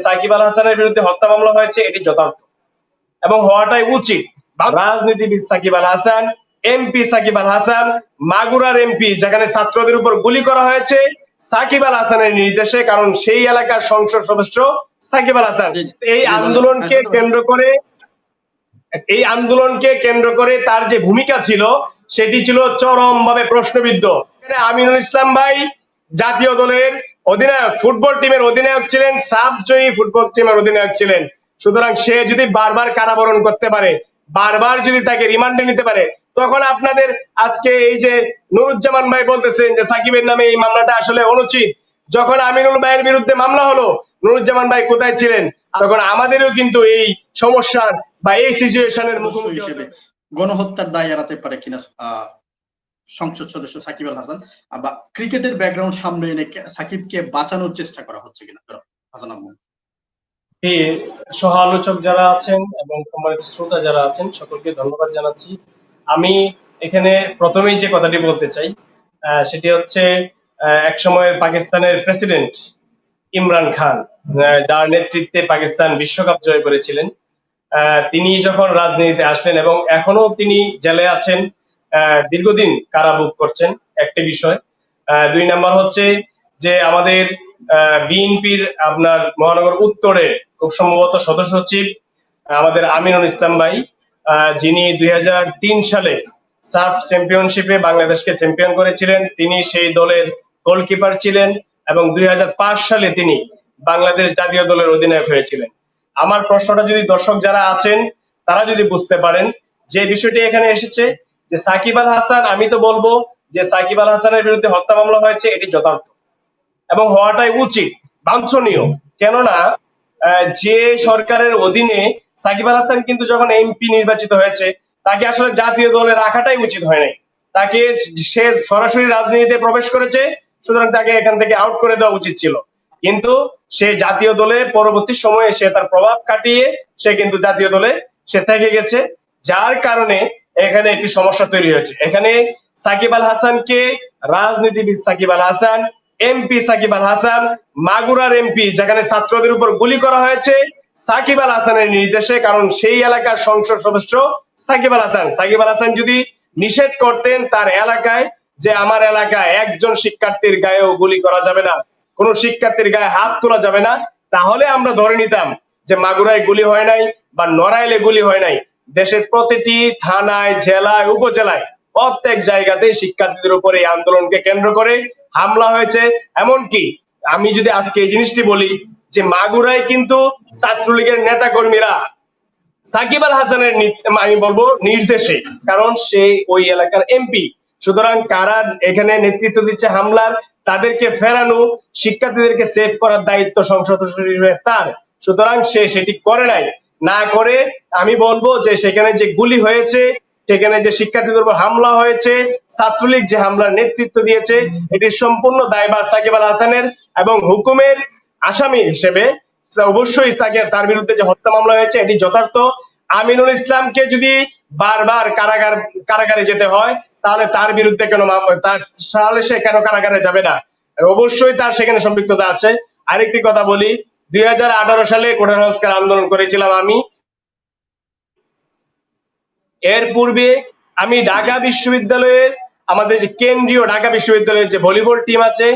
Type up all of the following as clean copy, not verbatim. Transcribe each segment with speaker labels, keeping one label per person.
Speaker 1: সাকিব আল হাসানের বিরুদ্ধে হত্যা মামলা হয়েছে এটি যথার্থ এবং হওয়াটাই উচিত। রাজনীতিবিদ সাকিব আল হাসান, এমপি সাকিব আল হাসান, মাগুরার এমপি, যেখানে ছাত্রদের উপর গুলি করা হয়েছে সাকিব আল হাসানের নির্দেশে, কারণ সেই এলাকার সংসদ সদস্য সাকিব আল হাসান। এই আন্দোলনকে কেন্দ্র করে তার যে ভূমিকা ছিল সেটি ছিল চরমভাবে প্রশ্নবিদ্ধ। আমিনুল ইসলাম ভাই জাতীয় দলের অধিনায়ক, ফুটবল টিমের অধিনায়ক ছিলেন, সাফ জয়ী ফুটবল টিমের অধিনায়ক ছিলেন। সুতরাং সে যদি বারবার কারাবরণ করতে পারে, বারবার যদি তাকে রিমান্ডে নিতে পারে, তখন আপনাদের আজকে এই যে নুরুজ্জামান ভাই বলতেছেন যে সাকিবের নামে এই মামলাটা আসলে অনুচিত। যখন আমিনুল ভাইয়ের বিরুদ্ধে মামলা হলো, নুরুজ্জামান ভাই কোথায় ছিলেন? তখন আমাদেরও কিন্তু এই সমস্যার বা এই সিচুয়েশনের মুখোমুখি
Speaker 2: হিসেবে গণহত্যার দায় এড়াতে পারে কিনা সংসদ সদস্য সাকিব আল হাসান, বা ক্রিকেটের ব্যাকগ্রাউন্ড সামনে এনে সাকিবকে বাঁচানোর চেষ্টা করা হচ্ছে কিনা হাসান আহমদ?
Speaker 1: সহ আলোচক যারা আছেন এবং সম্মানিত শ্রোতা যারা আছেন সকলকে ধন্যবাদ জানাচ্ছি। আমি এখানে প্রথমেই যে কথাটি বলতে চাই সেটি হচ্ছে এক সময়ের পাকিস্তানের প্রেসিডেন্ট ইমরান খান, যার নেতৃত্বে পাকিস্তান বিশ্বকাপ জয় করেছিলেন, তিনি যখন রাজনীতিতে আসলেন এবং এখনো তিনি জেলে আছেন, দীর্ঘদিন কারাভোগ করছেন, একটি বিষয়। দুই নাম্বার হচ্ছে যে আমাদের বিএনপির আপনার মহানগর উত্তরে খুব সম্ভবত সদস্য সচিব আমাদের আমিনুল ইসলাম ভাই, যিনি 2003 সালে সাফ চ্যাম্পিয়নশিপে বাংলাদেশকে চ্যাম্পিয়ন করেছিলেন, তিনি সেই দলের গোলকিপার ছিলেন এবং 2005 সালে তিনি বাংলাদেশ জাতীয় দলের অধিনায়ক হয়েছিলেন। আমার প্রশ্নটা যদি দর্শক যারা আছেন তারা যদি বুঝতে পারেন যে বিষয়টি এখানে এসেছে যে সাকিব আল হাসান, আমি তো বলবো যে সাকিব আল হাসানের বিরুদ্ধে হত্যা মামলা হয়েছে এটি যথার্থ এবং হওয়াটাই উচিত, বাঞ্ছনীয়। কেননা যে সরকারের অধীনে সাকিব আল হাসান কিন্তু যখন এমপি নির্বাচিত হয়েছে, তাকে আসলে জাতীয় দলে রাখাটাই উচিত হয় নাই। তাকে, সে সরাসরি রাজনীতিতে প্রবেশ করেছে, সুতরাং তাকে এখান থেকে আউট করে দেওয়া উচিত ছিল। কিন্তু সে জাতীয় দলে পরবর্তী সময়ে সে তার প্রভাব কাটিয়ে সে কিন্তু জাতীয় দলে সে থেকে গেছে, যার কারণে এখানে একটি সমস্যা তৈরি হয়েছে। এখানে সাকিব আল হাসানকে, রাজনীতিবিদ সাকিব আল হাসান, এমপি সাকিব আল হাসান, মাগুরার এমপি, যেখানে ছাত্রদের উপর গুলি করা হয়েছে সাকিব আল হাসানের নির্দেশে, কারণ সেই এলাকার সংসদ সদস্য সাকিব আল হাসান। সাকিব আল হাসান যদি নিষেধ করতেন তার এলাকায় যে আমার এলাকায় একজন শিক্ষার্থীর গায়েও গুলি করা যাবে না, কোন শিক্ষার্থীর গায়ে হাত তোলা যাবে না, তাহলে আমরা ধরে নিতাম যে মাগুরায় গুলি হয় নাই বা নড়াইলে গুলি হয় নাই। দেশের প্রতিটি থানায়, জেলায়, উপজেলায় প্রত্যেক জায়গাতেই শিক্ষার্থীদের উপর এই আন্দোলনকে কেন্দ্র করে হামলা হয়েছে। এমনকি আমি যদি আজকে এই জিনিসটি বলি যে মাগুরায় কিন্তু ছাত্রলীগের নেতা কর্মীরা সাকিব আল হাসানের আমি বলবো নির্দেশে, কারণ সে ওই এলাকার এমপি, সুতরাং কারা এখানে নেতৃত্ব দিচ্ছে হামলার, তাদেরকে ফেরানো, শিক্ষার্থীদেরকে সেভ করার দায়িত্ব সংসদ সদস্যের তার। সুতরাং সে সেটি করে নাই, না করে আমি বলবো যে সেখানে যে গুলি হয়েছে, সেখানে যে শিক্ষার্থীদের উপর হামলা হয়েছে, ছাত্রলীগ যে হামলার নেতৃত্ব দিয়েছে, এটি সম্পূর্ণ দায়ভার সাকিব আল হাসানের এবং হুকুমের আসামি হিসেবে অবশ্যই তাকে, তার বিরুদ্ধে যে হত্যা মামলা হয়েছে এটি যথার্থ। আমিনুল ইসলামকে যদি বারবার কারাগারে যেতে হয়, তাহলে তার বিরুদ্ধে কেন তাহলে সে কেন কারাগারে যাবে না? অবশ্যই তার সেখানে সম্পৃক্ততা আছে। আরেকটি কথা বলি, 2018 সালে কোটা সংস্কার আন্দোলন করেছিলাম আমি। এর পূর্বে আমি ঢাকা বিশ্ববিদ্যালয়ের, আমাদের যে কেন্দ্রীয় ঢাকা বিশ্ববিদ্যালয়ের যে ভলিবল টিম আছে,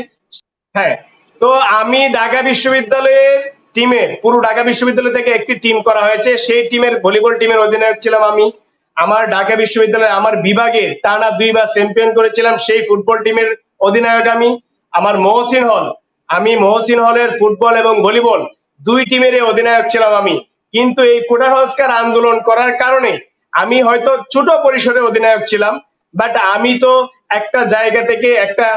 Speaker 1: হ্যাঁ, তো আমি ঢাকা বিশ্ববিদ্যালয়ের টিমের, পুরো ঢাকা বিশ্ববিদ্যালয় থেকে একটি টিম করা হয়েছে, সেই টিমের ভলিবল টিমের অধিনায়ক ছিলাম আমি। আমার ঢাকা বিশ্ববিদ্যালয়ে আমার বিভাগে টানা 2 বার চ্যাম্পিয়ন করেছিলাম, সেই ফুটবল টিমের অধিনায়ক আমি। আমার মহসিন হল, আমি মহসিন হলের ফুটবল এবং ভলিবল 2 টিমের অধিনায়ক ছিলাম আমি। কিন্তু এই কোটা সংস্কার আন্দোলন করার কারণে আমি হয়তো ছোট পরিসরে অধিনায়ক ছিলাম, বাট আমি তো একটা জায়গা থেকে একটা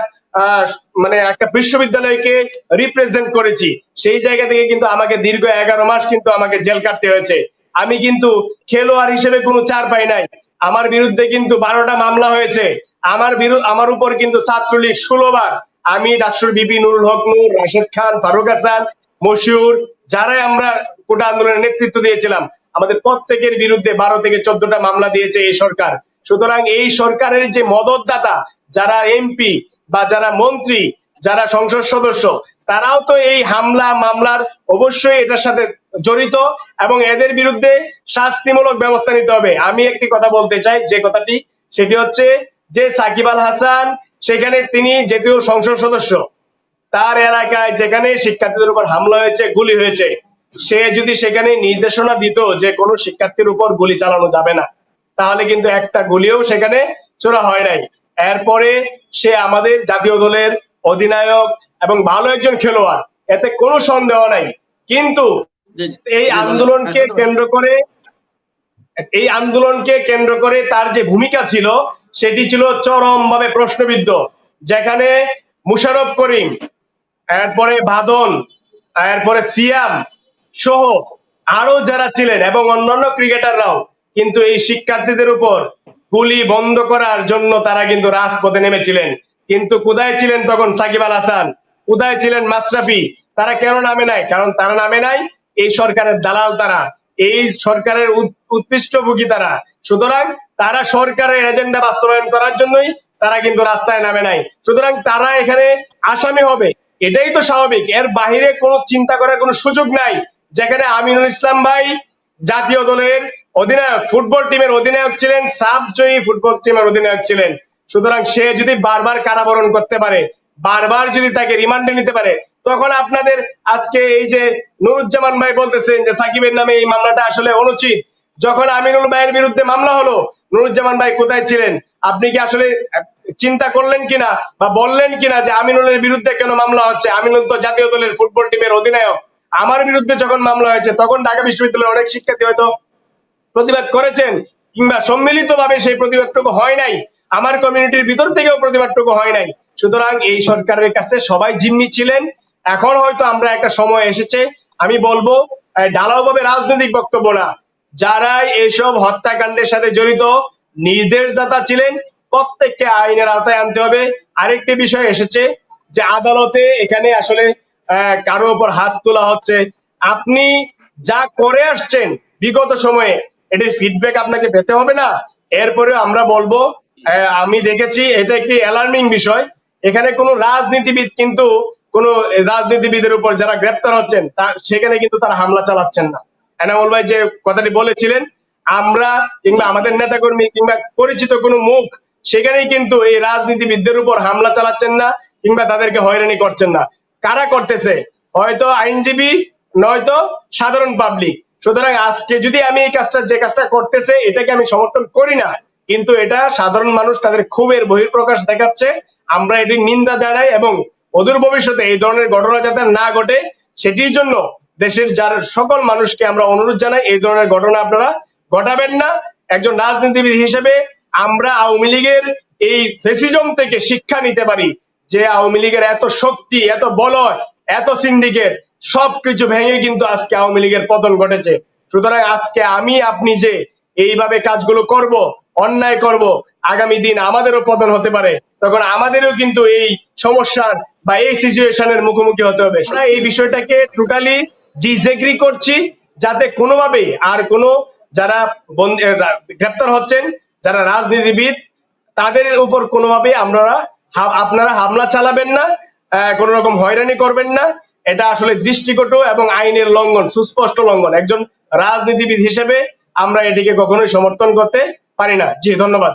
Speaker 1: মানে একটা বিশ্ববিদ্যালয়কে রিপ্রেজেন্ট করেছি, সেই জায়গা থেকে কিন্তু আমাকে দীর্ঘ 11 মাস কিন্তু আমাকে জেল কাটতে হয়েছে। আমি কিন্তু খেলোয়াড় হিসেবে কোনো ছাড় পাই নাই। আমার বিরুদ্ধে কিন্তু 12টা মামলা হয়েছে। আমার উপর কিন্তু ছাত্রলীগ 16 বার, আমি ডাক্তার বিপি নুরুল হক নূর, রাশেদ খান, ফারুক হাসান, মশিউর, যারাই আমরা কোটা আন্দোলনের নেতৃত্ব দিয়েছিলাম, আমাদের প্রত্যেকের বিরুদ্ধে 12 থেকে 14টা মামলা দিয়েছে এই সরকার। সুতরাং এই সরকারের যে মদতদাতা, যারা এমপি বা যারা মন্ত্রী, যারা সংসদ সদস্য, তারাও তো এই হামলা মামলার অবশ্যই এটার সাথে জড়িত এবং এদের বিরুদ্ধে শাস্তিমূলক ব্যবস্থা নিতে হবে। আমি একটি কথা বলতে চাই, যে কথাটি সেটি হচ্ছে যে সাকিব আল হাসান সেখানে তিনি জাতীয় সংসদ সদস্য, তার এলাকায় যেখানে শিক্ষার্থীদের উপর হামলা হয়েছে, গুলি হয়েছে, সে যদি সেখানে নির্দেশনা দিত যে কোনো শিক্ষার্থীর উপর গুলি চালানো যাবে না, তাহলে কিন্তু একটা গুলিও সেখানে ছোড়া হয় নাই। এরপরে সে আমাদের জাতীয় দলের অধিনায়ক এবং ভালো একজন খেলোয়াড়, এতে কোনো সন্দেহ নাই। কিন্তু এই আন্দোলনকে কেন্দ্র করে তার যে ভূমিকা ছিল সেটি ছিল চরমভাবে প্রশ্নবিদ্ধ, যেখানে মুশাররফ করিম, এরপরে বাদল, এরপরে সিয়াম সহ আরো যারা ছিলেন এবং অন্যান্য ক্রিকেটাররাও কিন্তু এই শিক্ষার্থীদের উপর গুলি বন্ধ করার জন্য তারা কিন্তু রাজপথে নেমেছিলেন। কিন্তু কোথায় ছিলেন তখন সাকিব আল হাসান, কোথায় ছিলেন মাশরাফি? তারা কেন নামে নাই? কারণ তারা নামে নাই এই সরকারের দালাল, তারা এই সরকারের উৎপৃষ্টভোগী তারা। সুতরাং তারা সরকারের এজেন্ডা বাস্তবায়ন করার জন্যই তারা কিন্তু রাস্তায় নামে নাই। সুতরাং তারা এখানে আসামি হবে, এটাই তো স্বাভাবিক। এর বাহিরে কোনো চিন্তা করার কোনো সুযোগ নাই। যেখানে আমিনুল ইসলাম ভাই জাতীয় দলের অধিনায়ক, ফুটবল টিমের অধিনায়ক ছিলেন, সাফ জয়ী ফুটবল টিমের অধিনায়ক ছিলেন। সুতরাং সে যদি বারবার কারাবরণ করতে পারে, বারবার যদি তাকে রিমান্ডে নিতে পারে, তখন আপনাদের আজকে এই যে নুরুজ্জামান ভাই বলতেছেন যে সাকিবের নামে এই মামলাটা আসলে অনুচিত। যখন আমিনুল ভাইয়ের বিরুদ্ধে মামলা হলো, নুরুজ্জামান ভাই কোথায় ছিলেন? আপনি কি আসলে চিন্তা করলেন কিনা বা বললেন কিনা যে আমিনুলের বিরুদ্ধে কেন মামলা হচ্ছে? আমিনুল তো জাতীয় দলের ফুটবল টিমের অধিনায়ক। আমার বিরুদ্ধে যখন মামলা হয়েছে তখন ঢাকা বিশ্ববিদ্যালয়ের অনেক শিক্ষার্থী হয়তো প্রতিবাদ করেছেন, কিংবা সম্মিলিতভাবে সেই প্রতিবাদটুকু হয় নাই, আমার কমিউনিটির ভিতর থেকেও প্রতিবাদটুকু হয় নাই। সুতরাং এই সরকারের কাছে সবাই জিম্মি ছিলেন। এখন হয়তো আমরা একটা সময় এসেছে, আমি বলবো ঢালাওভাবে রাজনৈতিক বক্তব্য না, যারা এইসব হত্যাকাণ্ডের সাথে জড়িত নির্দেশদাতা ছিলেন প্রত্যেককে আইনের আওতায় আনতে হবে। আরেকটি বিষয় এসেছে যে আদালতে এখানে আসলে কারো উপর হাত তোলা হচ্ছে। আপনি যা করে আসছেন বিগত সময়ে, এটির ফিডব্যাক আপনাকে পেতে হবে না? এরপরে আমরা বলবো, আমি দেখেছি এটা একটি অ্যালার্মিং বিষয়, এখানে কোনো রাজনীতিবিদ কিন্তু কোন রাজনীতিবিদের উপর যারা গ্রেপ্তার হচ্ছেন সেখানে কিন্তু তারা হামলা চালাচ্ছেন না। এনামুল ভাই যে কথাটি বলেছিলেন, আমরা কিংবা আমাদের নেতাকর্মী কিংবা পরিচিত কোনো মুখ সেখানেই কিন্তু এই রাজনীতিবিদদের উপর হামলা চালাচ্ছেন না কিংবা তাদেরকে হয়রানি করছেন না। কারা করতেছে? হয়তো আইনজীবী, নয়তো সাধারণ পাবলিক। সুতরাং আজকে যদি আমি এই কাজটা, যে কাজটা করতেছে, এটাকে আমি সমর্থন করি না, কিন্তু এটা সাধারণ মানুষ তাদের ক্ষোভের বহিঃপ্রকাশ দেখাচ্ছে, আমরা এটির নিন্দা জানাই এবং অদূর ভবিষ্যতে এই ধরনের ঘটনা যাতে না ঘটে সেটির জন্য দেশের যার সকল মানুষকে আমরা অনুরোধ জানাই, এই ধরনের ঘটনা আপনারা ঘটাবেন না। একজন রাজনীতিবিদ হিসেবে আমরা আওয়ামী লীগের এই ফেসিজম থেকে শিক্ষা নিতে পারি যে আওয়ামী লীগের এত শক্তি, এত বলয়, এত সিন্ডিকেট, সবকিছু ভেঙে কিন্তু আজকে আওয়ামী লীগের পতন ঘটেছে। সুতরাং আজকে আমি আপনি যে এইভাবে কাজগুলো করব, অন্যায় করব, আগামী দিন আমাদেরও পতন হতে পারে, তখন আমাদেরও কিন্তু এই সমস্যার বা এই সিচুয়েশনের মুখোমুখি হতে হবে। আমরা এই বিষয়টাকে টোটালি ডিসএগ্রি করছি, যাতে কোনোভাবেই আর কোনো যারা গ্রেপ্তার হচ্ছেন, যারা রাজনীতিবিদ, তাদের উপর কোনোভাবেই আপনারা হামলা চালাবেন না, কোন রকম হয়রানি করবেন না। এটা আসলে দৃষ্টিকটু এবং আইনের লঙ্ঘন, সুস্পষ্ট লঙ্ঘন। একজন রাজনীতিবিদ হিসেবে আমরা এটিকে কখনোই সমর্থন করতে পারি না। জি, ধন্যবাদ।